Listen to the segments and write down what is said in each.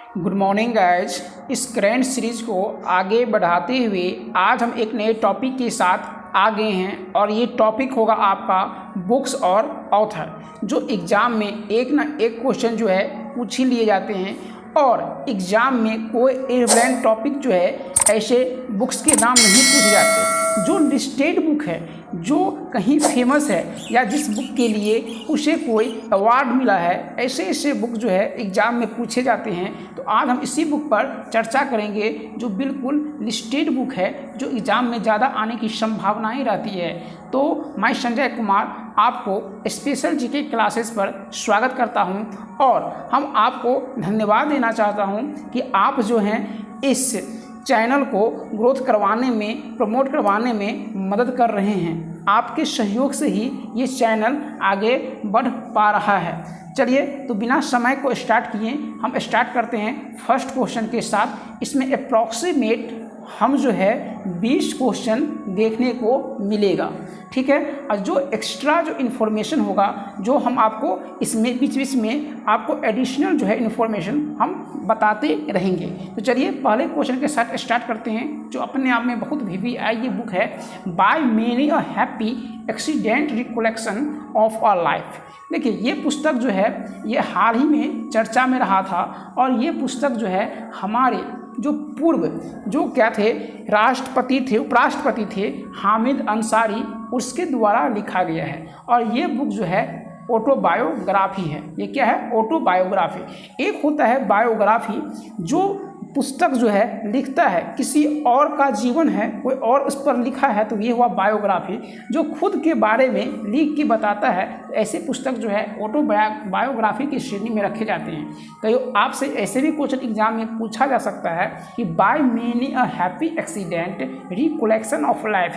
Good morning guys. इस current series को आगे बढ़ाते हुए आज हम एक नए टॉपिक के साथ आ गए हैं और ये टॉपिक होगा आपका बुक्स और ऑथर, जो एग्ज़ाम में एक ना एक क्वेश्चन जो है पूछ ही लिए जाते हैं और एग्ज़ाम में कोई इम्पोर्टेंट टॉपिक जो है ऐसे बुक्स के नाम नहीं पूछे जाते। जो लिस्टेड बुक है, जो कहीं फेमस है या जिस बुक के लिए उसे कोई अवार्ड मिला है, ऐसे ऐसे बुक जो है एग्ज़ाम में पूछे जाते हैं। तो आज हम इसी बुक पर चर्चा करेंगे जो बिल्कुल लिस्टेड बुक है, जो एग्ज़ाम में ज़्यादा आने की संभावनाएं रहती है। तो मैं संजय कुमार आपको स्पेशल जीके क्लासेस पर स्वागत करता हूं और हम आपको धन्यवाद देना चाहता हूं कि आप जो हैं इस चैनल को ग्रोथ करवाने में, प्रमोट करवाने में मदद कर रहे हैं। आपके सहयोग से ही ये चैनल आगे बढ़ पा रहा है। चलिए तो बिना समय को स्टार्ट किए हम स्टार्ट करते हैं फर्स्ट क्वेश्चन के साथ। इसमें अप्रॉक्सीमेट हम जो है 20 क्वेश्चन देखने को मिलेगा, ठीक है। और जो एक्स्ट्रा जो इन्फॉर्मेशन होगा, जो हम आपको इसमें बीच बीच में आपको एडिशनल जो है इन्फॉर्मेशन हम बताते रहेंगे। तो चलिए पहले क्वेश्चन के साथ स्टार्ट करते हैं, जो अपने आप में बहुत VVI ये बुक है, by many a happy accident recollection of a life. देखिए ये पुस्तक जो है ये हाल ही में चर्चा में रहा था और ये पुस्तक जो है हमारे जो पूर्व जो क्या थे राष्ट्रपति थे, उपराष्ट्रपति थे हामिद अंसारी, उसके द्वारा लिखा गया है। और ये बुक जो है ऑटोबायोग्राफी है। ये क्या है? ऑटोबायोग्राफी। एक होता है बायोग्राफी, जो पुस्तक जो है लिखता है किसी और का जीवन है, कोई और उस पर लिखा है, तो ये हुआ बायोग्राफी, जो खुद के बारे में लिख के बताता है। तो ऐसे पुस्तक जो है ऑटोबायोग्राफी की श्रेणी में रखे जाते हैं। तो आपसे ऐसे भी क्वेश्चन एग्जाम में पूछा जा सकता है कि by many a happy accident recollection of life,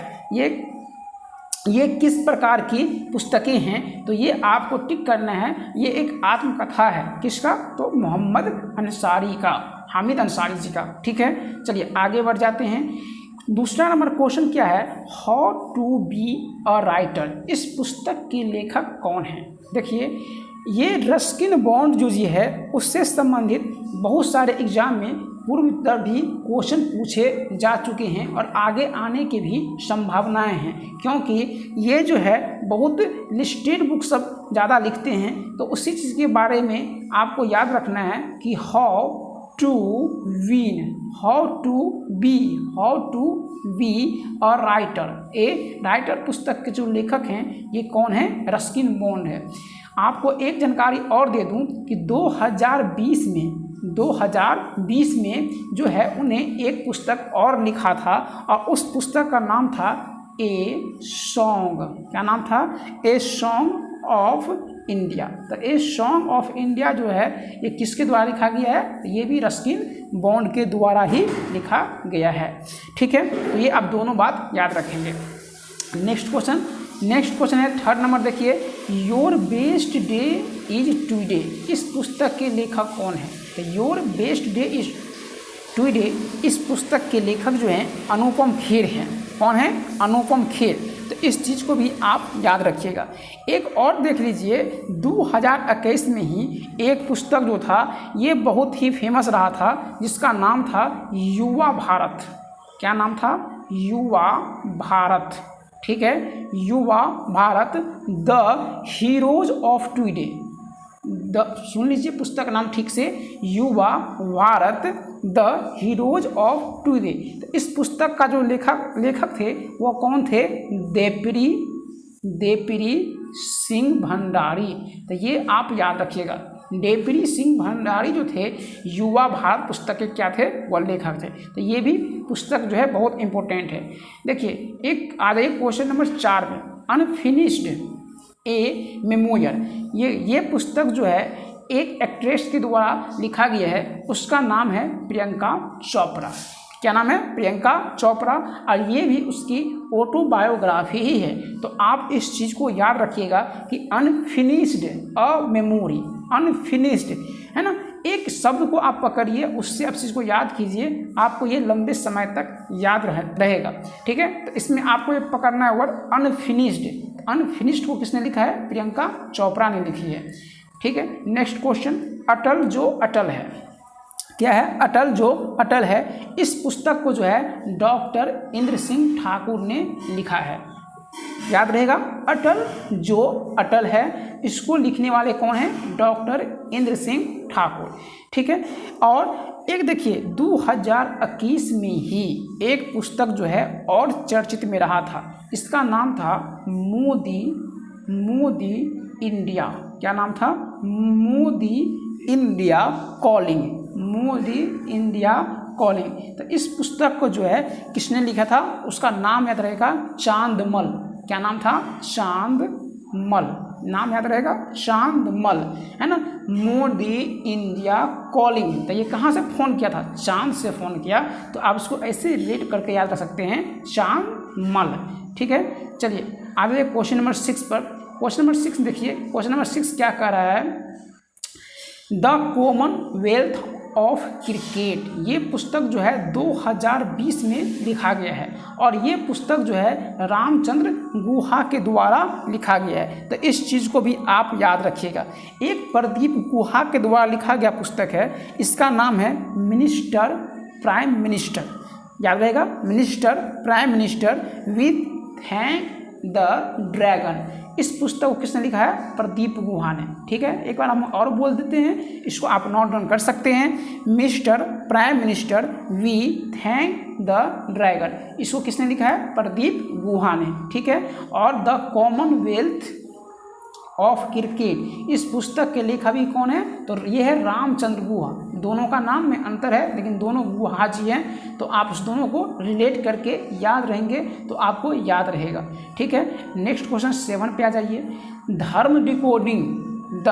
ये किस प्रकार की पुस्तकें हैं? तो ये आपको टिक करना है। ये एक आत्मकथा है, किसका? तो मोहम्मद अंसारी का, हामिद अंसारी जी का, ठीक है। चलिए आगे बढ़ जाते हैं। दूसरा नंबर क्वेश्चन क्या है? How to be a writer. इस पुस्तक के लेखक कौन है? देखिए ये रस्किन बॉन्ड जो जी है उससे संबंधित बहुत सारे एग्जाम में पूर्व तर भी क्वेश्चन पूछे जा चुके हैं और आगे आने की भी संभावनाएं हैं, क्योंकि ये जो है बहुत लिस्टेड बुक सब ज़्यादा लिखते हैं। तो उसी चीज़ के बारे में आपको याद रखना है कि how to win, how to be a writer. A writer पुस्तक के जो लेखक हैं ये कौन है? रस्किन बॉन्ड है। आपको एक जानकारी और दे दूं कि 2020 में जो है उन्हें एक पुस्तक और लिखा था और उस पुस्तक का नाम था ए सॉन्ग। क्या नाम था? A song of India. तो ए सॉन्ग ऑफ इंडिया जो है ये किसके द्वारा लिखा गया है? तो ये भी रस्किन बॉन्ड के द्वारा ही लिखा गया है, ठीक है। तो ये आप दोनों बात याद रखेंगे। नेक्स्ट क्वेश्चन है थर्ड नंबर। देखिए your best day is today. इस पुस्तक के लेखक कौन है? तो your best day is today, इस पुस्तक के लेखक जो हैं अनुपम खेर हैं। कौन है? अनुपम खेर। तो इस चीज़ को भी आप याद रखिएगा। एक और देख लीजिए, 2021 में ही एक पुस्तक जो था ये बहुत ही फेमस रहा था, जिसका नाम था युवा भारत। क्या नाम था? युवा भारत, ठीक है। Yuva Bharat, the heroes of today. सुन लीजिए पुस्तक नाम ठीक से, Yuva Bharat the heroes of today. तो इस पुस्तक का जो लेखक थे वो कौन थे? देपरी सिंह भंडारी। तो ये आप याद रखिएगा, देपरी सिंह भंडारी जो थे युवा भारत पुस्तक के क्या थे? वो लेखक थे। तो ये भी पुस्तक जो है बहुत इंपॉर्टेंट है। देखिए एक आ गई क्वेश्चन नंबर 4 में, अनफिनिश्ड ए मेमोयर। ये पुस्तक जो है एक एक्ट्रेस के द्वारा लिखा गया है, उसका नाम है प्रियंका चोपड़ा। क्या नाम है? प्रियंका चोपड़ा। और ये भी उसकी ऑटोबायोग्राफी ही है। तो आप इस चीज़ को याद रखिएगा कि अनफिनिश्ड अ मेमोरी, अनफिनिश्ड है ना। एक शब्द को आप पकड़िए, उससे आप चीज़ को याद कीजिए, आपको ये लंबे समय तक याद रहेगा, ठीक है। तो इसमें आपको ये पकड़ना है वर्ड अनफिनिश्ड। अनफिनिश्ड को किसने लिखा है? प्रियंका चोपड़ा ने लिखी है, ठीक है। नेक्स्ट क्वेश्चन, अटल जो अटल है, क्या है, अटल जो अटल है। इस पुस्तक को जो है डॉक्टर इंद्र सिंह ठाकुर ने लिखा है। याद रहेगा, अटल जो अटल है, इसको लिखने वाले कौन हैं, डॉक्टर इंद्र सिंह ठाकुर। ठीक है। और एक देखिए 2021 में ही एक पुस्तक जो है और चर्चित में रहा था, इसका नाम था मोदी इंडिया। क्या नाम था, Modi India calling, Modi India calling. तो इस पुस्तक को जो है किसने लिखा था, उसका नाम याद रहेगा चांदमल। क्या नाम था, चांदमल, नाम याद रहेगा चांदमल, है ना। मोदी इंडिया कॉलिंग, तो ये कहाँ से फ़ोन किया था, चांद से फ़ोन किया, तो आप इसको ऐसे रिलेट करके याद रख सकते हैं, चांदमल। ठीक है। चलिए आगे क्वेश्चन नंबर 6 पर। क्वेश्चन नंबर 6 देखिए, क्वेश्चन नंबर 6 क्या कह रहा है, द कॉमनवेल्थ ऑफ क्रिकेट। ये पुस्तक जो है 2020 में लिखा गया है और ये पुस्तक जो है रामचंद्र गुहा के द्वारा लिखा गया है। तो इस चीज़ को भी आप याद रखिएगा। एक प्रदीप गुहा के द्वारा लिखा गया पुस्तक है, इसका नाम है मिनिस्टर प्राइम मिनिस्टर। याद रहेगा, minister prime minister with thank the dragon. इस पुस्तक को किसने लिखा है, प्रदीप गुहा ने। ठीक है, एक बार हम और बोल देते हैं, इसको आप नोट डाउन कर सकते हैं, mister prime minister we thank the dragon. इसको किसने लिखा है, प्रदीप गुहा ने। ठीक है। और द कॉमनवेल्थ ऑफ क्रिकेट, इस पुस्तक के लेखक भी कौन है, तो ये है रामचंद्र गुहा। दोनों का नाम में अंतर है लेकिन दोनों गुहा जी हैं, तो आप उस दोनों को रिलेट करके याद रहेंगे तो आपको याद रहेगा। ठीक है। नेक्स्ट क्वेश्चन 7 पे आ जाइए, Dharma decoding the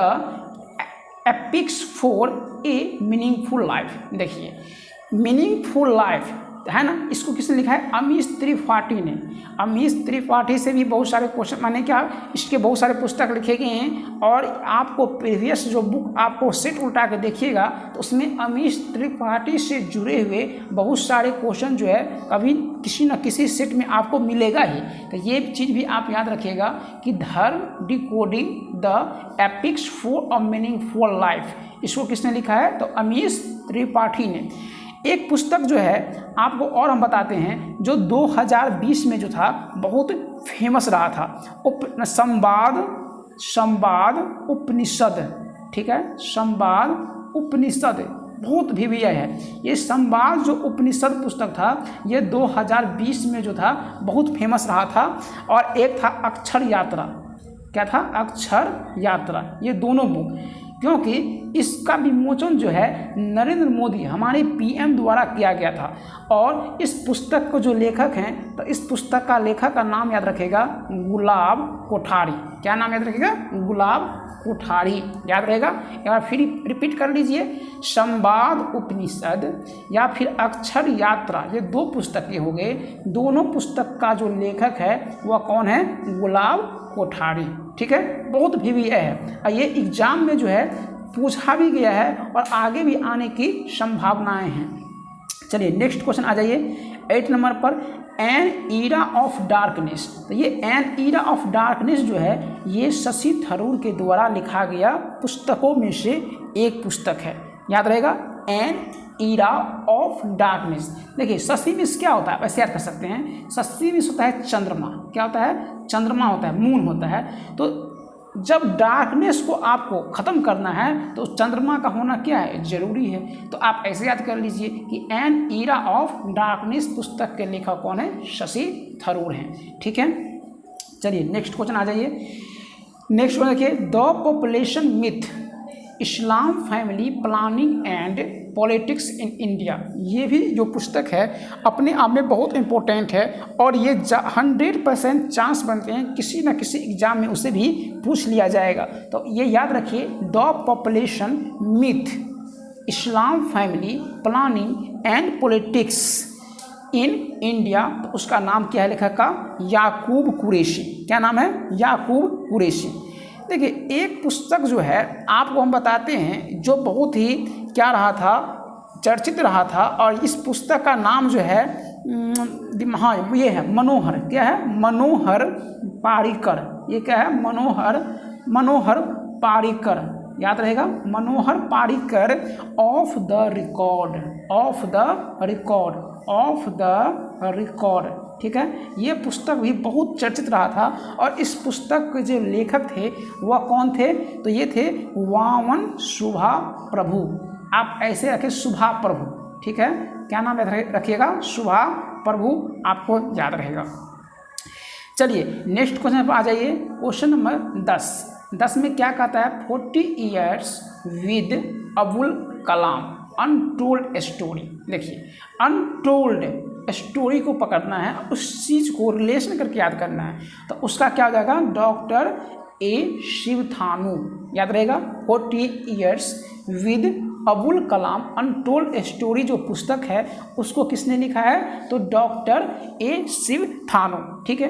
epics for a meaningful life. देखिए मीनिंगफुल लाइफ है ना, इसको किसने लिखा है, अमीश त्रिपाठी ने। अमीश त्रिपाठी से भी बहुत सारे क्वेश्चन, माने क्या, इसके बहुत सारे पुस्तक लिखे गए हैं और आपको प्रीवियस जो बुक आपको सेट उल्टा के देखिएगा तो उसमें अमीश त्रिपाठी से जुड़े हुए बहुत सारे क्वेश्चन जो है कभी किसी न किसी सेट में आपको मिलेगा ही। तो ये चीज़ भी आप याद रखिएगा कि Dharma decoding the epics for a meaningful life, इसको किसने लिखा है, तो अमीश त्रिपाठी ने। एक पुस्तक जो है आपको और हम बताते हैं जो 2020 में जो था बहुत फेमस रहा था, संवाद उपनिषद। ठीक है, संवाद उपनिषद बहुत भी है। ये संवाद जो उपनिषद पुस्तक था ये 2020 में जो था बहुत फेमस रहा था। और एक था अक्षर यात्रा। क्या था, अक्षर यात्रा। ये दोनों बुक, क्योंकि इसका विमोचन जो है नरेंद्र मोदी हमारे पीएम द्वारा किया गया था। और इस पुस्तक को जो लेखक हैं, तो इस पुस्तक का लेखक का नाम याद रखेगा गुलाब कोठारी। क्या नाम याद रखेगा, गुलाब कोठारी। याद रहेगा, एक बार फिर रिपीट कर लीजिए, संवाद उपनिषद या फिर अक्षर यात्रा, ये 2 पुस्तकें हो गए। दोनों पुस्तक का जो लेखक है वह कौन है, गुलाब कोठारी। ठीक है, बहुत भी है और ये एग्जाम में जो है पूछा भी गया है और आगे भी आने की संभावनाएं हैं। चलिए नेक्स्ट क्वेश्चन आ जाइए 8 नंबर पर, एन ईरा ऑफ डार्कनेस। तो ये एन ईरा ऑफ डार्कनेस जो है ये शशि थरूर के द्वारा लिखा गया पुस्तकों में से एक पुस्तक है। याद रहेगा, एन ईरा ऑफ डार्कनेस। देखिए शशि मिस क्या होता है, वैसे याद कर सकते हैं, शशि मिस होता है चंद्रमा। क्या होता है, चंद्रमा होता है, मून होता है। तो जब डार्कनेस को आपको ख़त्म करना है तो चंद्रमा का होना क्या है, जरूरी है। तो आप ऐसे याद कर लीजिए कि एन ईरा ऑफ डार्कनेस पुस्तक के लेखक कौन है, शशि थरूर हैं। ठीक है। चलिए नेक्स्ट क्वेश्चन आ जाइए। नेक्स्ट क्वेश्चन देखिए, the population myth Islam family planning and politics in India. ये भी जो पुस्तक है अपने आप में बहुत इम्पोर्टेंट है और ये 100% चांस बनते हैं किसी न किसी एग्जाम में उसे भी पूछ लिया जाएगा। तो ये याद रखिए, the population myth Islam family planning and politics in India. तो उसका नाम क्या है लेखक का, याकूब कुरैशी। क्या नाम है, याकूब कुरैशी। देखिए एक पुस्तक जो है आपको हम बताते हैं जो बहुत ही क्या रहा था, चर्चित रहा था, और इस पुस्तक का नाम जो है हाँ ये है मनोहर। क्या है, मनोहर पारिकर। ये क्या है, मनोहर पारिकर। याद रहेगा, Manohar Parrikar off the record, off the record, off the record, ठीक है। ये पुस्तक भी बहुत चर्चित रहा था और इस पुस्तक के जो लेखक थे वह कौन थे, तो ये थे वामन शुभा प्रभु। आप ऐसे रखें शुभा प्रभु, ठीक है, क्या नाम रखिएगा, शुभा प्रभु, आपको याद रहेगा। चलिए नेक्स्ट क्वेश्चन पर आ जाइए, क्वेश्चन नंबर 10 में क्या कहता है, 40 years with Abul Kalam untold story. देखिए अनटोल्ड स्टोरी को पकड़ना है, उस चीज़ को रिलेशन करके याद करना है, तो उसका क्या हो जाएगा, डॉक्टर ए शिवथानू, याद रहेगा। 40 years with Abul Kalam untold story जो पुस्तक है उसको किसने लिखा है, तो डॉक्टर ए शिवथानू, ठीक है।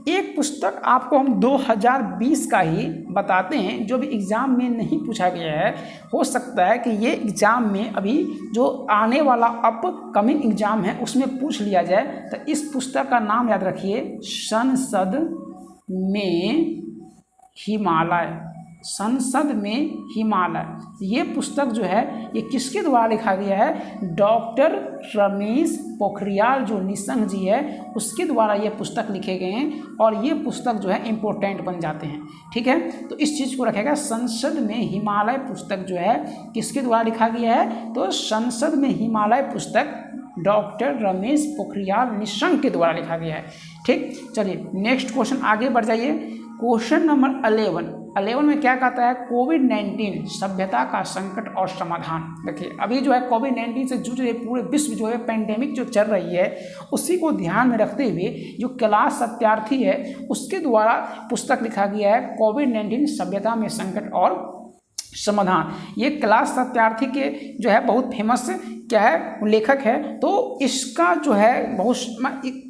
एक पुस्तक आपको हम 2020 का ही बताते हैं जो भी एग्ज़ाम में नहीं पूछा गया है, हो सकता है कि ये एग्ज़ाम में अभी जो आने वाला अपकमिंग एग्ज़ाम है उसमें पूछ लिया जाए। तो इस पुस्तक का नाम याद रखिए, संसद में हिमालय, संसद में हिमालय। ये पुस्तक जो है ये किसके द्वारा लिखा गया है, डॉक्टर रमेश पोखरियाल जो निशंक जी है उसके द्वारा ये पुस्तक लिखे गए हैं और ये पुस्तक जो है इम्पोर्टेंट बन जाते हैं, ठीक है। तो इस चीज़ को रखेगा, संसद में हिमालय पुस्तक जो है किसके द्वारा लिखा गया है, तो संसद में हिमालय पुस्तक डॉक्टर रमेश पोखरियाल निशंक के द्वारा लिखा गया है, ठीक। चलिए नेक्स्ट क्वेश्चन आगे बढ़ जाइए, क्वेश्चन नंबर 11 में क्या कहता है, कोविड-19 सभ्यता का संकट और समाधान। देखिए अभी जो है कोविड-19 से जूझ रहे पूरे विश्व जो है पेंडेमिक जो चल रही है उसी को ध्यान में रखते हुए जो क्लास सत्यार्थी है उसके द्वारा पुस्तक लिखा गया है, कोविड-19 सभ्यता में संकट और समाधान। ये क्लास सत्यार्थी के जो है बहुत फेमस क्या है लेखक है, तो इसका जो है बहुत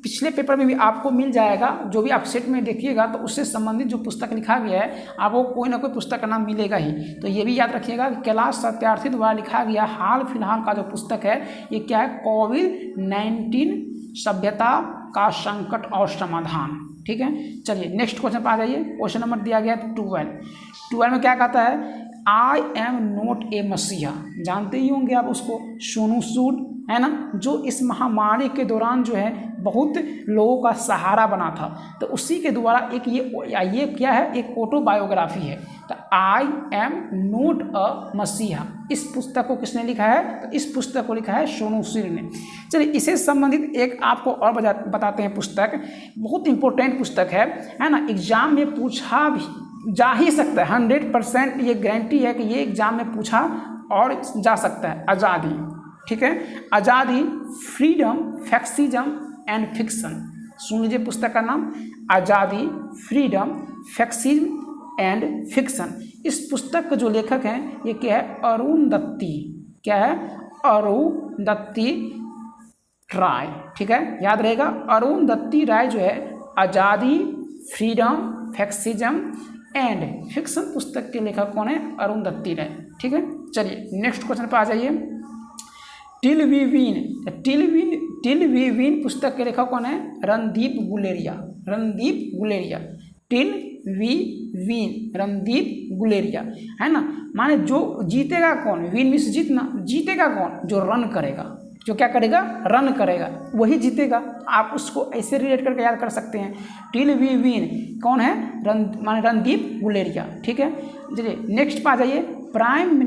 पिछले पेपर में भी आपको मिल जाएगा, जो भी आप सेट में देखिएगा तो उससे संबंधित जो पुस्तक लिखा गया है आपको कोई ना कोई पुस्तक का नाम मिलेगा ही। तो ये भी याद रखिएगा कि कैलाश सत्यार्थी द्वारा लिखा गया हाल फिलहाल का जो पुस्तक है ये क्या है, कोविड-19 सभ्यता का संकट और समाधान, ठीक है। चलिए नेक्स्ट क्वेश्चन पर आ जाइए, क्वेश्चन नंबर दिया गया 12 में क्या कहता है, आई एम नॉट ए मसीहा। जानते ही होंगे आप उसको, सोनू सूद है ना, जो इस महामारी के दौरान जो है बहुत लोगों का सहारा बना था, तो उसी के द्वारा एक ये क्या है, एक ऑटोबायोग्राफी है। तो आई एम नॉट अ मसीहा, इस पुस्तक को किसने लिखा है, तो इस पुस्तक को लिखा है सोनू सूद ने। चलिए इससे संबंधित एक आपको और बताते हैं पुस्तक, बहुत इंपॉर्टेंट पुस्तक है ना, एग्जाम में पूछा भी जा ही सकता है, 100% ये गारंटी है कि ये एग्जाम में पूछा और जा सकता है। आज़ादी, ठीक है, आज़ादी, फ्रीडम, फैक्सिज्म एंड फिक्शन। सुन लीजिए पुस्तक का नाम, आज़ादी, फ्रीडम, फैक्सिज्म एंड फिक्शन। इस पुस्तक के जो लेखक हैं ये क्या है, अरुंधति, क्या है, अरुंधति राय, ठीक है, याद रहेगा। अरुंधति राय जो है आज़ादी, फ्रीडम, फैक्सिज्म एंड फिक्शन पुस्तक के लेखक कौन है, अरुंधति राय, ठीक है। चलिए नेक्स्ट क्वेश्चन पर आ जाइए, टिल वी विन पुस्तक के लेखक कौन है, Randeep Guleria, Randeep Guleria. Till we win, Randeep Guleria, है ना, माने जो जीतेगा कौन, विन मीन्स जीतना, जीतेगा कौन, जो रन करेगा, जो क्या करेगा, रन करेगा, वही जीतेगा। आप उसको ऐसे रिलेट करके याद कर सकते हैं, टिल वी विन कौन है, माने रणदीप गुलेरिया, ठीक है। चलिए नेक्स्ट पे आ जाइए, prime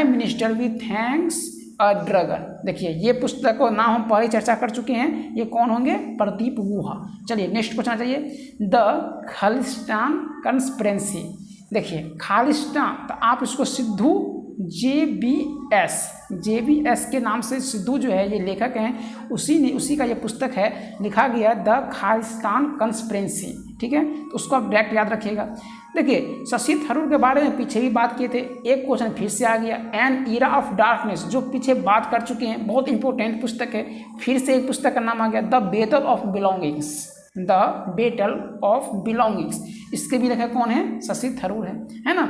minister with thanks a dragon. देखिए ये पुस्तक को नाम हम पहले चर्चा कर चुके हैं, ये कौन होंगे, प्रदीप गुहा। चलिए नेक्स्ट क्वेश्चन आ जाइए, द खालिस्तान कंस्पिरेसी। देखिए खालिस्तान, तो आप इसको सिद्धू JBS के नाम से सिद्धू जो है ये लेखक हैं, उसी का ये पुस्तक है, लिखा गया द खालिस्तान कंस्पिरेसी, ठीक है। तो उसको आप डायरेक्ट याद रखिएगा। देखिए शशि थरूर के बारे में पीछे भी बात किए थे, एक क्वेश्चन फिर से आ गया, एन ईरा ऑफ डार्कनेस, जो पीछे बात कर चुके हैं, बहुत इंपॉर्टेंट पुस्तक है, फिर से एक पुस्तक का नाम आ गया, the battle of belongings, the battle of belongings. इसके भी लेखक कौन है, शशि थरूर है ना।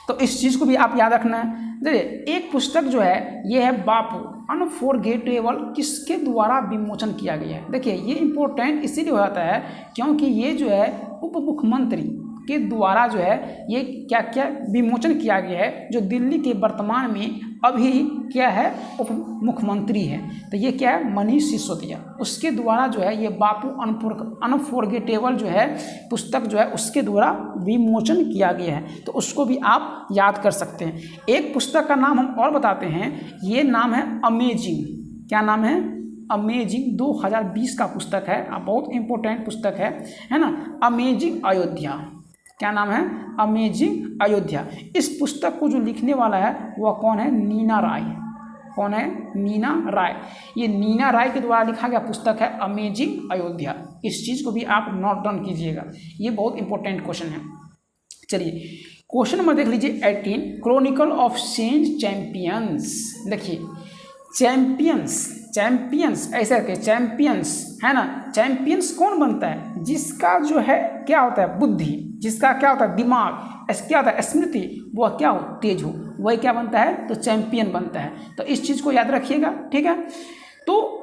तो इस चीज़ को भी आप याद रखना है। देखिए एक पुस्तक जो है ये है बापू अनफॉरगेटेबल, किसके द्वारा विमोचन किया गया है। देखिए ये इम्पोर्टेंट इसीलिए हो जाता है क्योंकि ये जो है उप मुख्यमंत्री के द्वारा जो है ये क्या क्या विमोचन किया गया है, जो दिल्ली के वर्तमान में अभी क्या है उप मुख्यमंत्री है। तो ये क्या है, मनीष सिसोदिया, उसके द्वारा जो है ये बापू अनफॉरगेटेबल जो है पुस्तक जो है उसके द्वारा विमोचन किया गया है। तो उसको भी आप याद कर सकते हैं। एक पुस्तक का नाम हम और बताते हैं, ये नाम है अमेजिंग। क्या नाम है, अमेजिंग। 2020 का पुस्तक है, बहुत इंपॉर्टेंट पुस्तक है ना, अमेजिंग अयोध्या। क्या नाम है, अमेजिंग अयोध्या। इस पुस्तक को जो लिखने वाला है वह कौन है, नीना राय। कौन है, नीना राय। ये नीना राय के द्वारा लिखा गया पुस्तक है अमेजिंग अयोध्या। इस चीज़ को भी आप नोट डाउन कीजिएगा, ये बहुत इंपॉर्टेंट क्वेश्चन है। चलिए क्वेश्चन नंबर देख लीजिए 18, क्रॉनिकल ऑफ चेंज चैंपियंस। देखिए चैंपियंस ऐसे करके चैंपियंस है ना, चैंपियंस कौन बनता है, जिसका जो है क्या होता है, बुद्धि, जिसका क्या होता है, दिमाग, क्या होता है, स्मृति, वह क्या हो, तेज हो, वही क्या बनता है, तो चैंपियन बनता है। तो इस चीज़ को याद रखिएगा, ठीक है। तो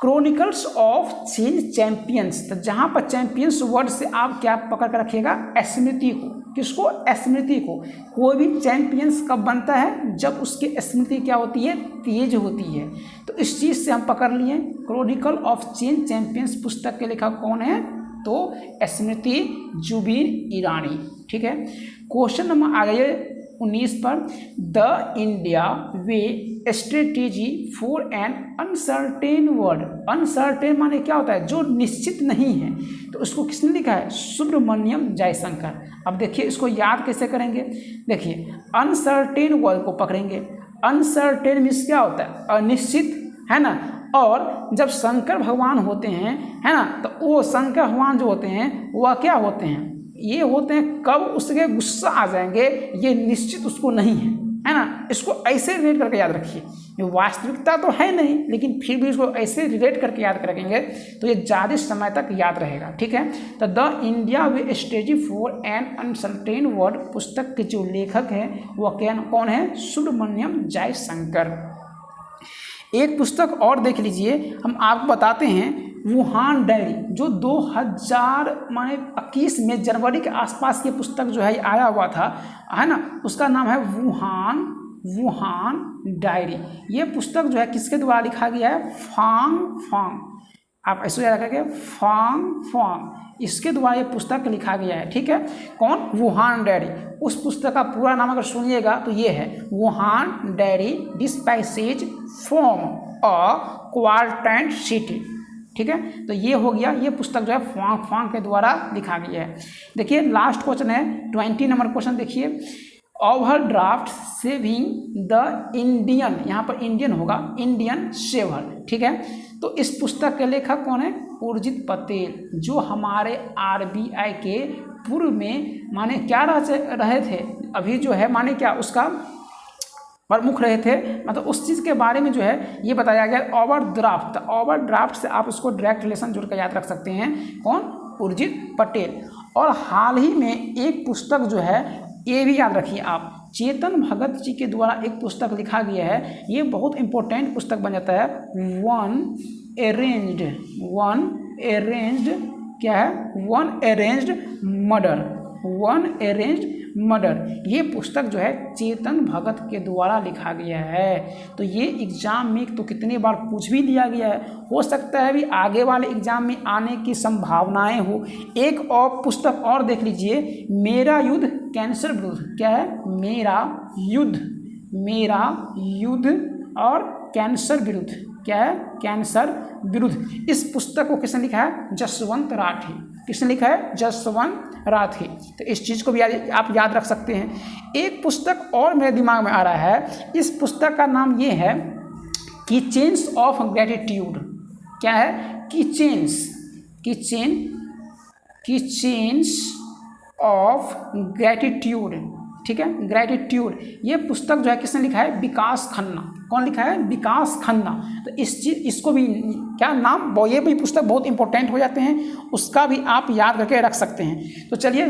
क्रॉनिकल्स ऑफ चेंज चैंपियंस, तो जहाँ पर चैंपियंस वर्ड से आप क्या पकड़ कर रखिएगा, स्मृति को। किसको, स्मृति को। कोई भी चैंपियंस कब बनता है, जब उसकी स्मृति क्या होती है, तेज होती है। तो इस चीज़ से हम पकड़ लिए, क्रॉनिकल ऑफ चेंज चैंपियंस पुस्तक के लेखक कौन है, तो स्मृति जुबिन ईरानी, ठीक है। क्वेश्चन नंबर आ गए 19 पर, the India way strategy for an uncertain world. Uncertain माने क्या होता है, जो निश्चित नहीं है। तो उसको किसने लिखा है, सुब्रमण्यम जयशंकर। अब देखिए इसको याद कैसे करेंगे, देखिए अनसर्टेन वर्ल्ड को पकड़ेंगे। अनसर्टेन मीन्स क्या होता है, अनिश्चित, है ना। और जब शंकर भगवान होते हैं, है ना, तो वो शंकर भगवान जो होते हैं वह क्या होते हैं, ये होते हैं कब उसके गुस्सा आ जाएंगे, ये निश्चित उसको नहीं है ना। इसको ऐसे रिलेट करके याद रखिए, ये वास्तविकता तो है नहीं, लेकिन फिर भी इसको ऐसे रिलेट करके याद रखेंगे तो ये ज़्यादा समय तक याद रहेगा, ठीक है। तो the India way strategy for an uncertain world पुस्तक के जो लेखक हैं वह कौन है, सुब्रमण्यम जयशंकर। एक पुस्तक और देख लीजिए, हम आपको बताते हैं वुहान डायरी, जो 2021 में जनवरी के आसपास ये पुस्तक जो है आया हुआ था, है ना। उसका नाम है वुहान डायरी। ये पुस्तक जो है किसके द्वारा लिखा गया है, फांग। आप ऐसे याद रखेंगे, फांग, इसके द्वारा ये पुस्तक लिखा गया है, ठीक है। कौन, वुहान डायरी। उस पुस्तक का पूरा नाम अगर सुनिएगा तो ये है Wuhan diary dispatches from a quarantine city, ठीक है। तो ये हो गया, ये पुस्तक जो है फांग के द्वारा लिखा गया है। देखिए लास्ट क्वेश्चन है 20 नंबर क्वेश्चन, देखिए ओवरड्राफ्ट सेविंग द इंडियन, यहाँ पर इंडियन होगा, इंडियन सेवर, ठीक है। तो इस पुस्तक के लेखक कौन है, उर्जित पटेल, जो हमारे RBI के पूर्व में माने क्या रहे थे, अभी जो है माने क्या उसका प्रमुख रहे थे, मतलब उस चीज़ के बारे में जो है ये बताया गया। ओवरड्राफ्ट से आप उसको डायरेक्ट रिलेशन जोड़ कर याद रख सकते हैं, कौन, उर्जित पटेल। और हाल ही में एक पुस्तक जो है, ये भी याद रखिए आप, चेतन भगत जी के द्वारा एक पुस्तक लिखा गया है, ये बहुत इंपॉर्टेंट पुस्तक बन जाता है, वन अरेंज्ड मर्डर। ये पुस्तक जो है चेतन भगत के द्वारा लिखा गया है। तो ये एग्जाम में तो कितने बार पूछ भी लिया गया है, हो सकता है भी आगे वाले एग्जाम में आने की संभावनाएं हो। एक और पुस्तक और देख लीजिए, मेरा युद्ध कैंसर विरुद्ध। क्या है, मेरा युद्ध और कैंसर विरुद्ध। क्या है, कैंसर विरुद्ध। इस पुस्तक को किसने लिखा है, जसवंत राठी। किसने लिखा है, जसवंत राठी। तो इस चीज़ को भी आप याद रख सकते हैं। एक पुस्तक और मेरे दिमाग में आ रहा है, इस पुस्तक का नाम ये है कीचेन्स ऑफ ग्रेटिट्यूड। क्या है, कीचेन्स ऑफ ग्रेटिट्यूड। ठीक है, ग्रैटिट्यूड। ये पुस्तक जो है किसने लिखा है? विकास खन्ना। कौन लिखा है? विकास खन्ना। तो इसको भी क्या नाम, ये भी पुस्तक बहुत इंपॉर्टेंट हो जाते हैं, उसका भी आप याद करके रख सकते हैं। तो चलिए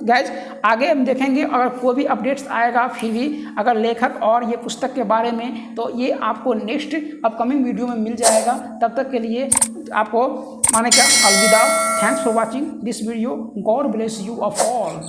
गाइज आगे हम देखेंगे, अगर कोई भी अपडेट्स आएगा फिर भी अगर लेखक और ये पुस्तक के बारे में, तो ये आपको नेक्स्ट अपकमिंग वीडियो में मिल जाएगा। तब तक के लिए आपको माने क्या, अलविदा। Thanks for watching this video. God bless you of all.